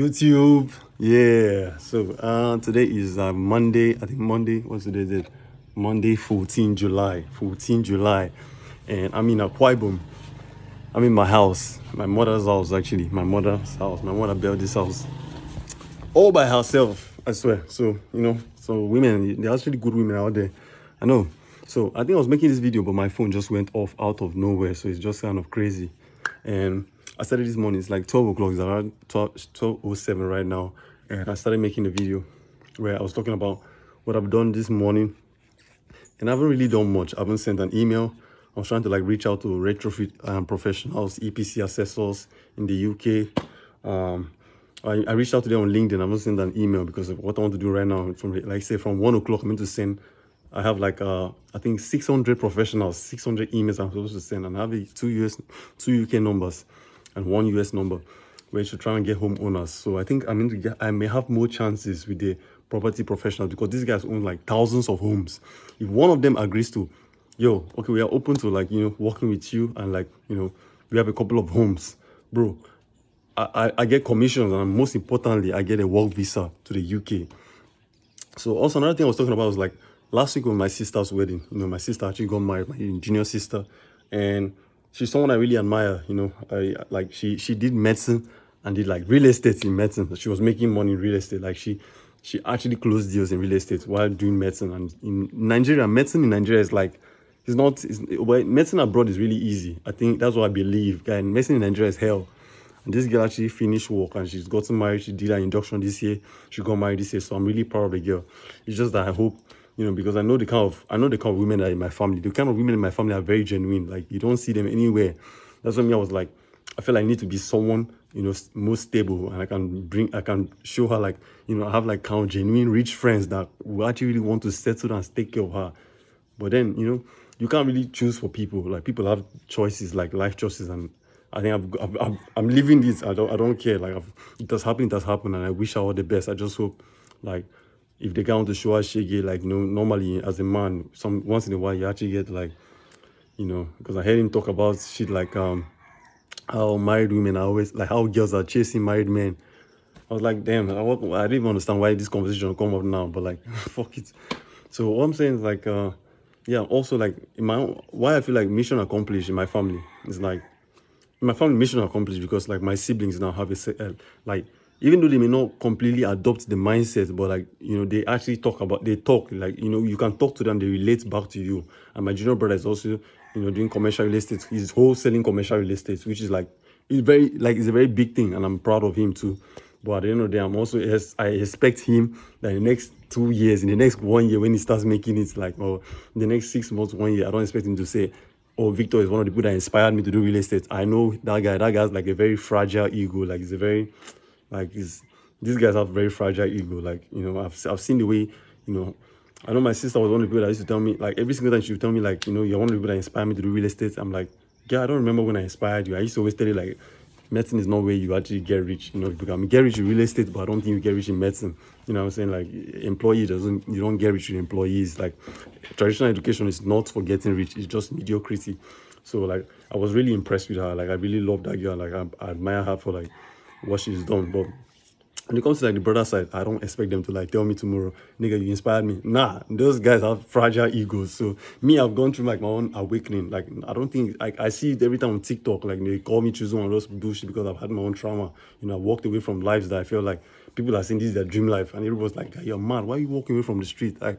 YouTube. Yeah. So today is Monday. I think Monday. What's the day? Monday, 14 July. 14 July. And I'm in Akwa Ibom. I'm in my house. My mother's house, actually. My mother's house. My mother built this house all by herself, I swear. So, so women, they're actually good women out there. I know. So I think I was making this video, but my phone just went off out of nowhere. So it's just kind of crazy. And I started this morning. It's like 12 o'clock. It's around 12:07 right now. And I started making a video where I was talking about what I've done this morning. And I haven't really done much. I haven't sent an email. I was trying to reach out to retrofit professionals, EPC assessors in the UK. I reached out to them on LinkedIn. I'm not sending an email because of what I want to do right now. From 1 o'clock, I'm going to send. I have I think 600 professionals, 600 emails I'm supposed to send, and I have two UK numbers and one US number, where to try and get homeowners. So I think I may have more chances with the property professionals because these guys own thousands of homes. If one of them agrees to, yo, okay, we are open to working with you, and we have a couple of homes, bro. I get commissions, and most importantly, I get a work visa to the UK. So also another thing I was talking about was last week on my sister's wedding. My sister actually got married, my junior sister, and she's someone I really admire. She did medicine and did real estate in medicine. She was making money in real estate. She actually closed deals in real estate while doing medicine. And in Nigeria, medicine in Nigeria is medicine abroad is really easy. I think that's what I believe. And medicine in Nigeria is hell. And this girl actually finished work and she's gotten married. She did her induction this year. She got married this year. So I'm really proud of the girl. It's just that I hope, because I know the kind of women that are in my family. The kind of women in my family are very genuine. You don't see them anywhere. That's what I was I feel I need to be someone, more stable, and I can show her I have kind of genuine rich friends that will actually really want to settle and take care of her. But then, you can't really choose for people. People have choices, life choices, and I think I'm living this. I don't care. It has happened, and I wish her all the best. I just hope, if they want to show her shege, normally as a man, once in a while you actually get because I heard him talk about shit how married women are always how girls are chasing married men. I was like, damn, I didn't even understand why this conversation come up now, but fuck it. So what I'm saying is yeah, also in my why I feel mission accomplished in my family is my family mission accomplished because my siblings now have even though they may not completely adopt the mindset, but they actually talk you can talk to them, they relate back to you. And my junior brother is also doing commercial real estate. He's wholesaling commercial real estate, which is it's a very big thing, and I'm proud of him too. But at the end of the day, I expect him that in the next 2 years, in the next 1 year, when he starts making it, in the next 6 months, 1 year, I don't expect him to say, oh, Victor is one of the people that inspired me to do real estate. I know that guy. That guy's a very fragile ego. He's a very, these guys have very fragile ego. I've seen the way, I know my sister was one of the people that used to tell me, every single time she would tell me, you're one of the people that inspired me to do real estate. I'm like, yeah, I don't remember when I inspired you. I used to always tell you, medicine is not where you actually get rich. You can get rich in real estate, but I don't think you get rich in medicine. You know what I'm saying? You don't get rich with employees. Traditional education is not for getting rich. It's just mediocrity. So I was really impressed with her. I really love that girl. I admire her for what she's done. But when it comes to the brother side, I don't expect them to tell me tomorrow, nigga, you inspired me. Nah, those guys have fragile egos. So me, I've gone through my own awakening. I don't think I see it every time on TikTok. They call me choosing one of those bullshit because I've had my own trauma. I walked away from lives that I feel people are saying this is their dream life, and everyone's like, you're mad. Why are you walking away from the street? But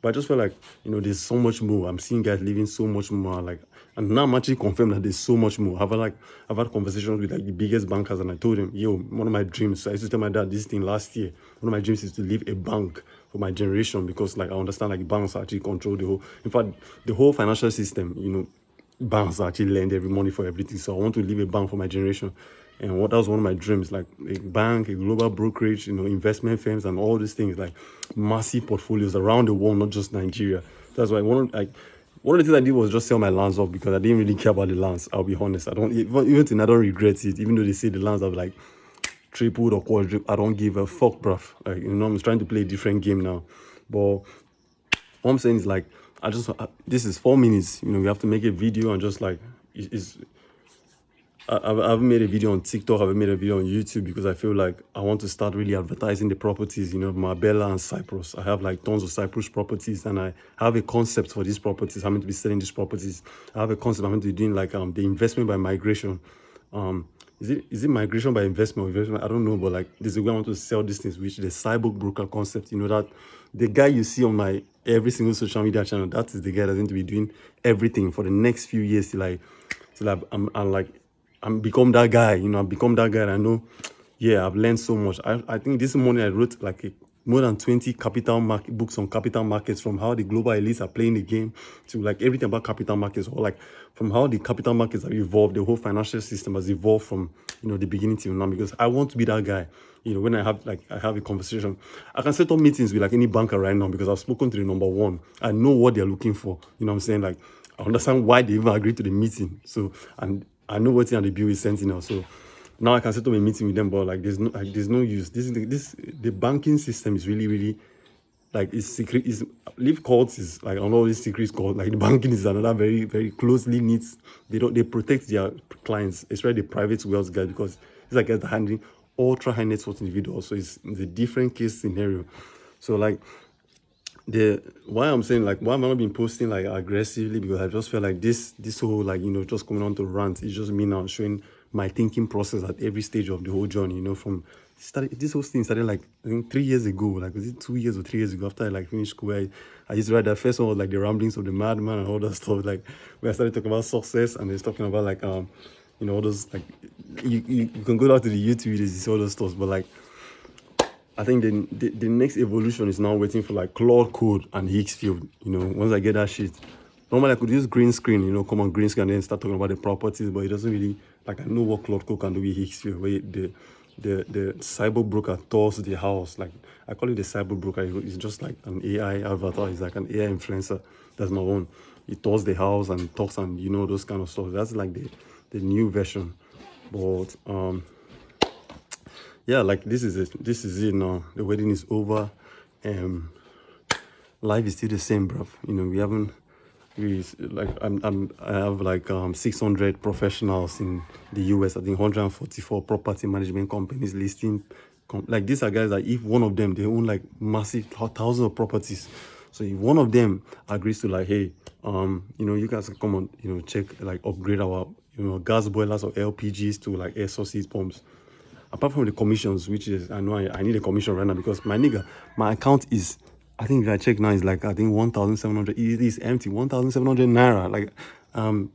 I just feel there's so much more. I'm seeing guys living so much more. And now I'm actually confirmed that there's so much more. I've had conversations with the biggest bankers, and I told them, yo, one of my dreams. So I used to tell my dad this thing last year. One of my dreams is to leave a bank for my generation because I understand banks actually control the whole. In fact, the whole financial system. Banks actually lend every money for everything. So I want to leave a bank for my generation. And that was one of my dreams, a bank, a global brokerage, investment firms, and all these things, massive portfolios around the world, not just Nigeria. That's why one of the things I did was just sell my lands off because I didn't really care about the lands. I'll be honest. I don't regret it, even though they say the lands have tripled or quadrupled. I don't give a fuck, bruv. I'm trying to play a different game now. But what I'm saying is this is 4 minutes. We have to make a video and just I've made a video on TikTok, I've made a video on YouTube because I feel like I want to start really advertising the properties, Marbella and Cyprus. I have like tons of Cyprus properties and I have a concept for these properties. I'm going to be selling these properties. I have a concept. I'm going to be doing like the investment by migration. Is it migration by investment or investment? I don't know, but like this is where I want to sell these things, which the cyborg broker concept, that the guy you see on my every single social media channel, that is the guy that's going to be doing everything for the next few years till I'm become that guy, I've become that guy. And I know, yeah, I've learned so much. I think this morning I wrote like more than 20 capital market books on capital markets, from how the global elites are playing the game to like everything about capital markets, or like from how the capital markets have evolved, the whole financial system has evolved from the beginning till now. Because I want to be that guy. When I have a conversation, I can set up meetings with like any banker right now because I've spoken to the number one. I know what they're looking for. You know what I'm saying? Like I understand why they even agreed to the meeting. So, and I know what's in the bill is Sentinel. So now I can set up a meeting with them, but like there's no use. The banking system is really, really like it's secret. Is leave courts is like on all these secrets called like the banking is another very, very closely knit. They protect their clients, especially the private wealth guys, because it's like they're handling ultra high net worth individuals. So it's a different case scenario. So like why I'm saying like why am I not been posting like aggressively, because I just feel like this whole like just coming on to rant is just me now showing my thinking process at every stage of the whole journey. From this whole thing started like I think 3 years ago. Like was it 2 years or 3 years ago, after I like finished school? I used to write that first one was like the ramblings of the madman and all that stuff. Like where I started talking about success and then talking about like all those like you can go down to the YouTube videos, see all those stuff, but like I think the next evolution is now waiting for like Claude Code and Higgsfield. Once I get that shit, normally I could use green screen, come on green screen and then start talking about the properties, but it doesn't really like I know what Claude Code can do with Higgsfield. Where the cyber broker tours the house. Like I call it the cyber broker. It's just like an AI avatar. It's like an AI influencer. That's my own. He tours the house and talks and those kind of stuff. That's like the new version, but yeah, like this is it. This is it now. The wedding is over. Life is still the same, bruv. We haven't. Like I have like 600 professionals in the US. I think 144 property management companies listing. Like these are guys that if one of them they own like massive thousands of properties. So if one of them agrees to like, hey, you guys can come on, check like upgrade our gas boilers or LPGs to like air source heat pumps. Apart from the commissions, which is I know I need a commission right now because my account is, I think if I check now, is like I think 1,700. It is empty, 1,700 naira. Like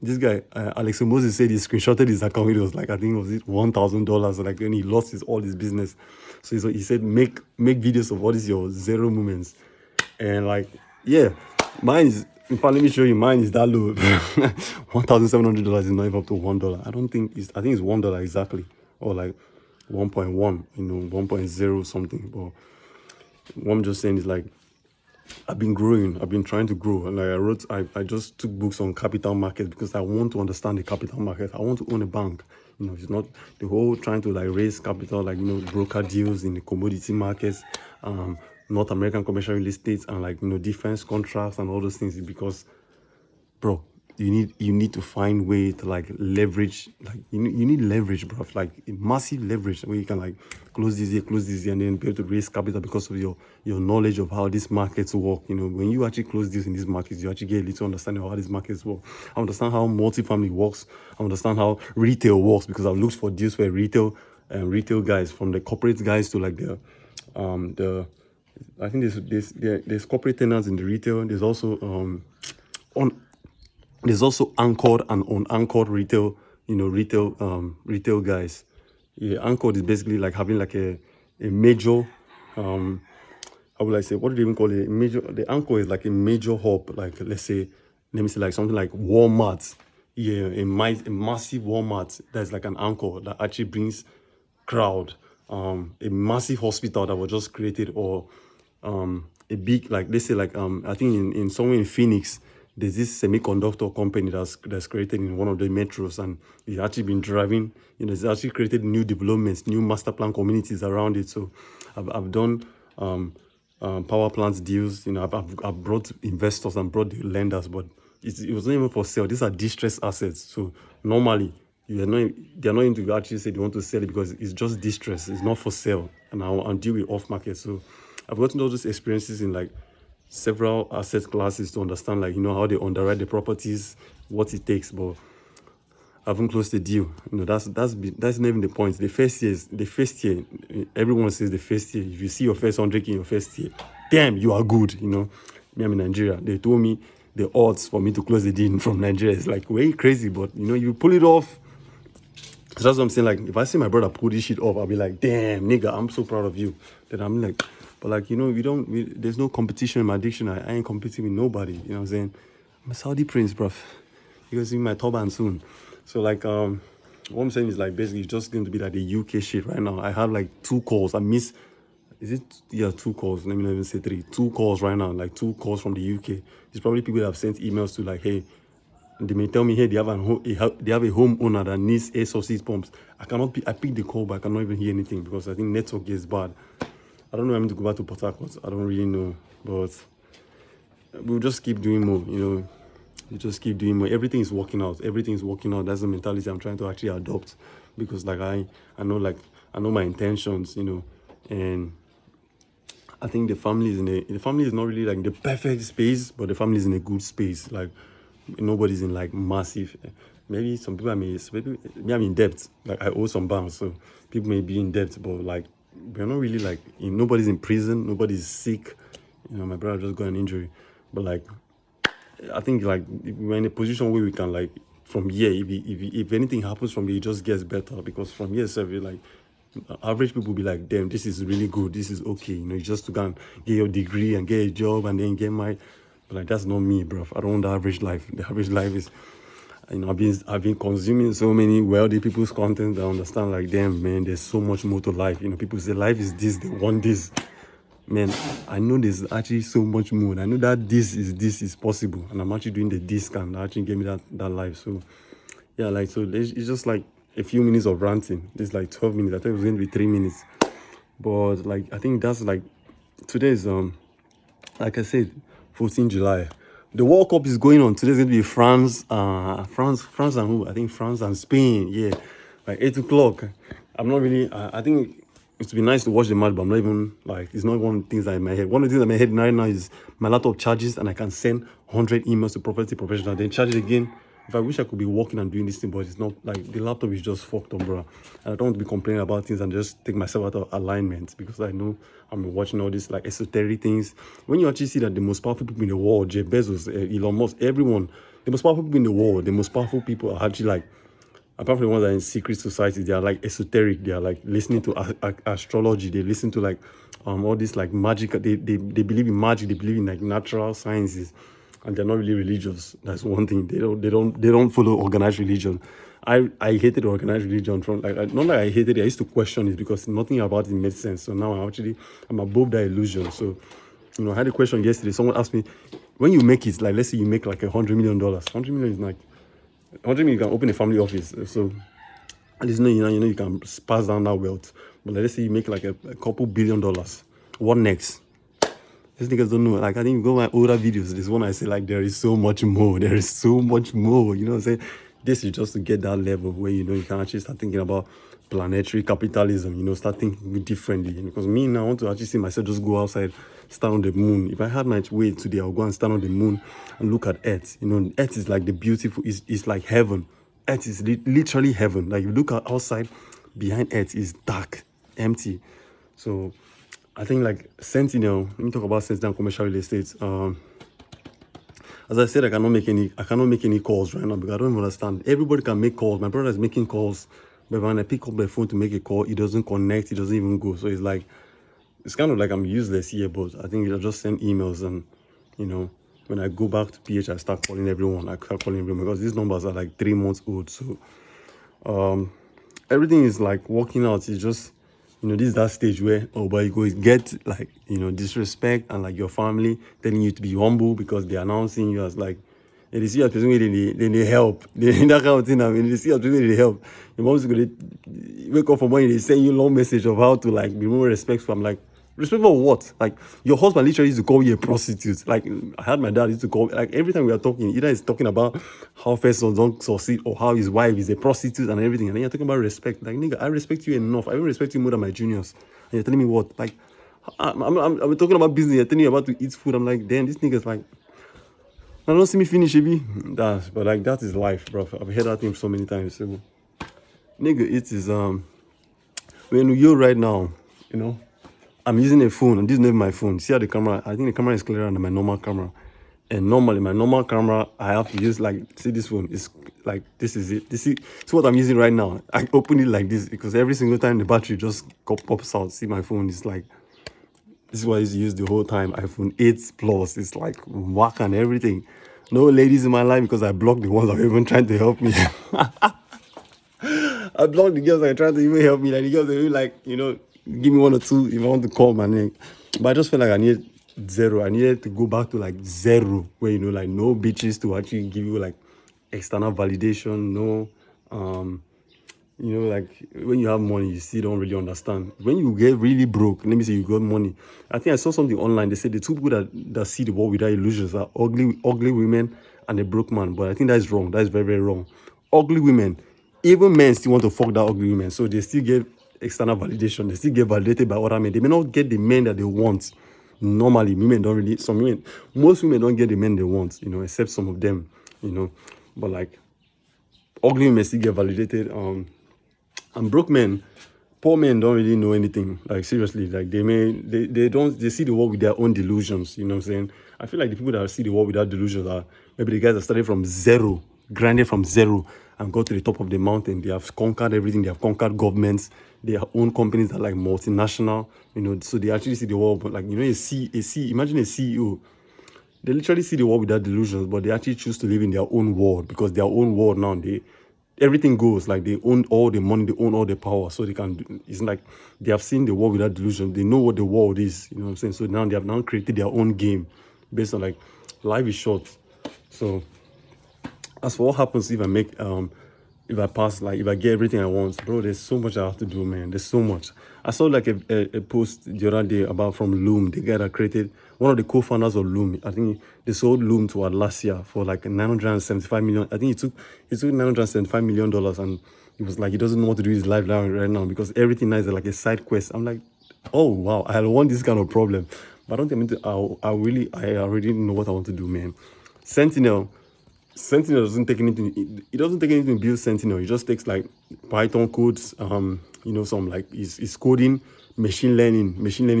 this guy Alex Moses said he screenshotted his account. It was like I think it was $1,000. Like when he lost all his business, so he said make videos of what is your zero moments, and like yeah, mine is. In fact, let me show you. Mine is that low. $1,700 is not even up to $1. I don't think it's. I think it's $1 exactly, or like 1.1, 1.0 something. But what I'm just saying is like I've been growing. I've been trying to grow. And like I just took books on capital markets because I want to understand the capital market. I want to own a bank. It's not the whole trying to like raise capital, like broker deals in the commodity markets, North American commercial real estate, and like defense contracts and all those things. Because, bro, you need to find way to like leverage. Like you need leverage, bro. Like massive leverage where you can like close this year, and then be able to raise capital because of your knowledge of how these markets work. When you actually close deals in these markets, you actually get a little understanding of how these markets work. I understand how multifamily works. I understand how retail works because I've looked for deals where retail guys, from the corporate guys to like the I think there's corporate tenants in the retail. There's also there's also anchored and unanchored retail, retail guys. Yeah, anchored is basically like having like a major, how would I say, what do they even call it? Major. The anchor is like a major hub, like let me say like something like Walmart. Yeah, a massive Walmart that's like an anchor that actually brings crowd. A massive hospital that was just created, or a big, like let's say like I think in somewhere in Phoenix there's this semiconductor company that's created in one of the metros, and it's actually been driving, it's actually created new developments, new master plan communities around it. So I've done power plants deals, I've brought investors and brought the lenders, but it wasn't even for sale. These are distressed assets. So normally they're not into actually say they want to sell it because it's just distress. It's not for sale, and I'll deal with off market. So I've gotten all those experiences in like several asset classes to understand like how they underwrite the properties, what it takes. But I haven't closed the deal. That's not even the point. The first year, everyone says the first year. If you see your first 100K in your first year, damn, you are good. Me, I'm in Nigeria. They told me the odds for me to close the deal from Nigeria is like way crazy. But you pull it off. So that's what I'm saying. Like, if I see my brother pull this shit off, I'll be like, damn, nigga, I'm so proud of you. Then I'm like, but like, there's no competition in my dictionary. I ain't competing with nobody. You know what I'm saying? I'm a Saudi prince, bruv. You're gonna see my turban soon. So like, what I'm saying is like, basically, it's just going to be like the UK shit right now. I have like 2 calls. Is it? Yeah, 2 calls. Let me not even say 3. 2 calls right now, like 2 calls from the UK. It's probably people that have sent emails to like, hey, they may tell me, hey, they have a homeowner that needs air source heat pumps. I pick the call, but I cannot even hear anything because I think network is bad. I don't know. I'm going to go back to Port Harcourt. I don't really know, but we'll just keep doing more. You just keep doing more. Everything is working out. Everything is working out. That's the mentality I'm trying to actually adopt because, like, I know my intentions. And I think the family is not really like the perfect space, but the family is in a good space. Like, nobody's in like massive. Maybe some people I'm in debt. Like, I owe some banks, so people may be in debt, but like we're not really like nobody's in prison, nobody's sick. My brother just got an injury, but like I think like we're in a position where we can like from here, if anything happens from here, it just gets better because from here, like average people will be like, damn, this is really good, this is okay. You just to go and get your degree and get a job and then get married. But like that's not me, bro. I don't want the average life. The average life is, I've been consuming so many wealthy people's content that I understand like, damn, man, there's so much more to life. People say life is this, they want this. Man, I know there's actually so much more. I know that this is possible, and I'm actually doing the this can actually give me that life. So yeah, like so it's just like a few minutes of ranting. This is like 12 minutes. I thought it was going to be 3 minutes, but like I think that's like today's like I said, 14 July. The World Cup is going on. Today's going to be France and who? I think France and Spain. Yeah, like 8 o'clock. I'm not really. I think it would be nice to watch the match, but I'm not even like it's not one of the things that in my head. One of the things in my head right now is my laptop charges and I can send 100 emails to Prophecy Professional, then charge it again. If I wish I could be working and doing this thing, but it's not like the laptop is just fucked up, bro. And I don't want to be complaining about things and just take myself out of alignment because I know I'm watching all these like esoteric things. When you actually see that the most powerful people in the world, Jeff Bezos, Elon Musk, everyone, the most powerful people in the world, the most powerful people are actually like, apart from the ones that are in secret societies, they are like esoteric. They are like listening to astrology. They listen to like all this like magic. They believe in magic. They believe in like natural sciences, and they're not really religious. That's one thing. They don't follow organized religion. I hated organized religion from like not like I hated it. I used to question it because nothing about it made sense. So now I'm above that illusion. So I had a question yesterday. Someone asked me, when you make it, like let's say you make like $100 million. $100 million is like 100 million, you can open a family office. So at least you can pass down that wealth. But like, let's say you make like a couple $1 billion. What next? These niggas don't know. Like I think you go my older videos. This one I say like there is so much more. There is so much more. You know what I'm saying? This is just to get that level where you can actually start thinking about planetary capitalism. Start thinking differently. Because me now I want to actually see myself just go outside, stand on the moon. If I had my way today, I'll go and stand on the moon and look at Earth. Earth is like the beautiful. It's like heaven. Earth is literally heaven. Like you look outside, behind Earth is dark, empty. So I think like Sentinel. Let me talk about Sentinel commercial real estate. As I said, I cannot make any calls right now because I don't even understand. Everybody can make calls. My brother is making calls, but when I pick up my phone to make a call, it doesn't connect. It doesn't even go. So it's kind of like I'm useless here. But I think I'll just send emails and when I go back to PH, I start calling everyone. I start calling everyone because these numbers are like 3 months old. So everything is like working out. It's just this is that stage where but you go get like disrespect and like your family telling you to be humble because they're announcing you as like they see you as person where they help. That kind of thing. I mean, they see you as person where they help. Your mom's gonna wake up from morning, they send you long message of how to like be more respectful. I'm like, Respect for what? Like, your husband literally used to call you a prostitute. Like, I had my dad used to call me, like, every time we are talking, either he's talking about how first sons don't succeed or how his wife is a prostitute and everything. And then you're talking about respect. Like, nigga, I respect you enough. I even respect you more than my juniors. And you're telling me what? Like, I'm talking about business. You're telling me about to eat food. I'm like, damn, this nigga's like, I don't see me finish, baby. But like, that is life, bro. I've heard that thing so many times. So, nigga, it is, when you right now, you know, I'm using a phone, and this is not my phone. See how the camera, I think the camera is clearer than my normal camera. And normally, my normal camera, I have to use, like, see this phone, is like, this is it. This is what I'm using right now. I open it like this, because every single time the battery just pops out. See, my phone is like, this is what I used to use the whole time. iPhone 8 Plus. It's like whack and everything. No ladies in my life, because I blocked the ones that were even trying to help me. I blocked the girls that are trying to even help me. Like, the girls, they were like, you know, give me one or two if I want to call my name. But I just felt like I needed zero. I needed to go back to like zero, where, you know, like, no bitches to actually give you like external validation. No, you know, like, when you have money, you still don't really understand. When you get really broke, let me say you got money. I think I saw something online. They said the two people that see the world without illusions are ugly women and a broke man. But I think that is wrong. That is very, very wrong. Ugly women, even men still want to fuck that ugly women. So they still get external validation. They still get validated by other men. They may not get the men that they want. Normally, women don't really, most women don't get the men they want, you know, except some of them, you know. But like, ugly women still get validated. And broke men, poor men don't really know anything. Like, seriously, like, they see the world with their own delusions. You know what I'm saying? I feel like the people that see the world without delusions are maybe the guys that started from zero, grinded from zero, and got to the top of the mountain. They have conquered everything. They have conquered governments. They own companies that are like multinational. You know, so they actually see the world. But like, you know, imagine a CEO. They literally see the world without delusions, but they actually choose to live in their own world, because their own world now, everything goes, like, they own all the money, they own all the power, so they can, it's like they have seen the world without delusion. They know what the world is, you know what I'm saying? So now they have now created their own game based on, like, life is short. So as for what happens if I make if I pass, like, if I get everything I want, bro, there's so much I have to do, man. There's so much. I saw like a post the other day about from Loom, the guy that created, one of the co-founders of Loom. I think they sold Loom to Atlassian for like 975 million. I think he took $975 million, and he was like, he doesn't know what to do with his life right now, because everything now is like a side quest. I'm like, oh wow, I want this kind of problem, but I don't think I already know what I want to do, man. Sentinel doesn't take anything. It doesn't take anything to build Sentinel. It just takes like Python codes, you know, some like is coding, machine learning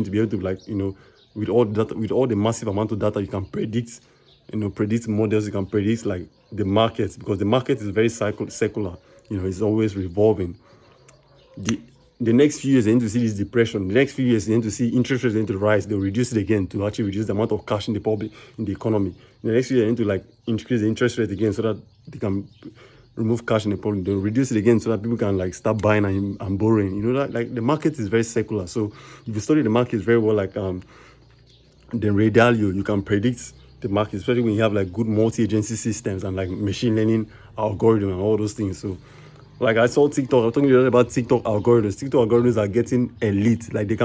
to be able to, like, you know, with all the data, with all the massive amount of data, you can predict, you know, predict models. You can predict like the markets, because the market is very secular. You know, it's always revolving. The next few years, they need to see this depression. The next few years, they need to see interest rates need to rise. They'll reduce it again to actually reduce the amount of cash in the public, in the economy. The next year, they need to like increase the interest rate again, so that they can remove cash in the public. They'll reduce it again so that people can like start buying and borrowing. You know, that like the market is very secular. So if you study the market very well, like then Ray Dalio, you can predict the market, especially when you have like good multi-agency systems and like machine learning algorithm and all those things. So like, I saw TikTok, I'm talking about TikTok algorithms. TikTok algorithms are getting elite. Like, they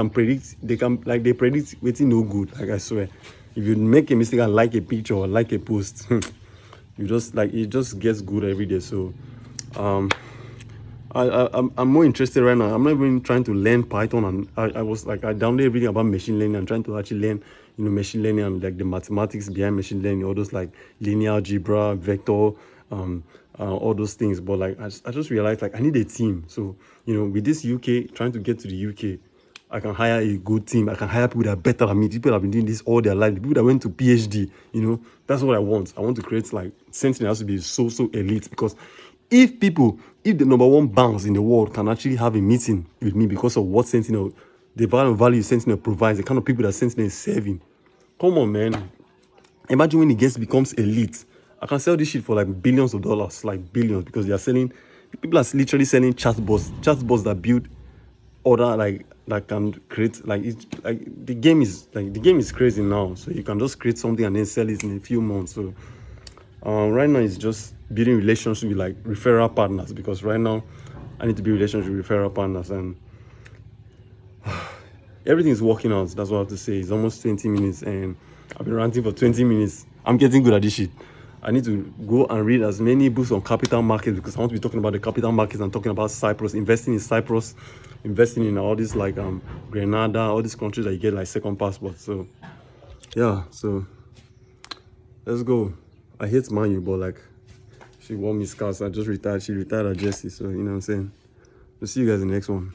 predict waiting no good. Like, I swear. If you make a mistake and like a picture or like a post, you just like, it just gets good every day. So I'm more interested right now. I'm not even trying to learn Python, and I was like, I downloaded everything about machine learning. I'm trying to actually learn, you know, machine learning and like the mathematics behind machine learning, all those like linear algebra, vector, all those things. But like, I just realized like I need a team. So, you know, with this UK, trying to get to the UK, I can hire a good team. I can hire people that are better than me. People that have been doing this all their life. The people that went to PhD, you know, that's what I want. I want to create like something that has to be so elite, because if the number one banks in the world can actually have a meeting with me because of what Sentinel, the value Sentinel provides, the kind of people that Sentinel is serving. Come on, man. Imagine when it becomes elite. I can sell this shit for like billions of dollars, like billions, because people are literally selling chatbots that build other, like, that can create, like, it's like the game is crazy now. So you can just create something and then sell it in a few months. So right now it's just building relationships with like referral partners, because right now I need to build relationships with referral partners, and everything is working out. That's what I have to say. It's almost 20 minutes, and I've been ranting for 20 minutes. I'm getting good at this shit. I need to go and read as many books on capital markets, because I want to be talking about the capital markets and talking about Cyprus, investing in Cyprus, investing in all these like Grenada, all these countries that you get like second passport. So yeah, so let's go. I hate Man U, but like she won me scars. I just retired. She retired at Jesse, so you know what I'm saying. We'll see you guys in the next one.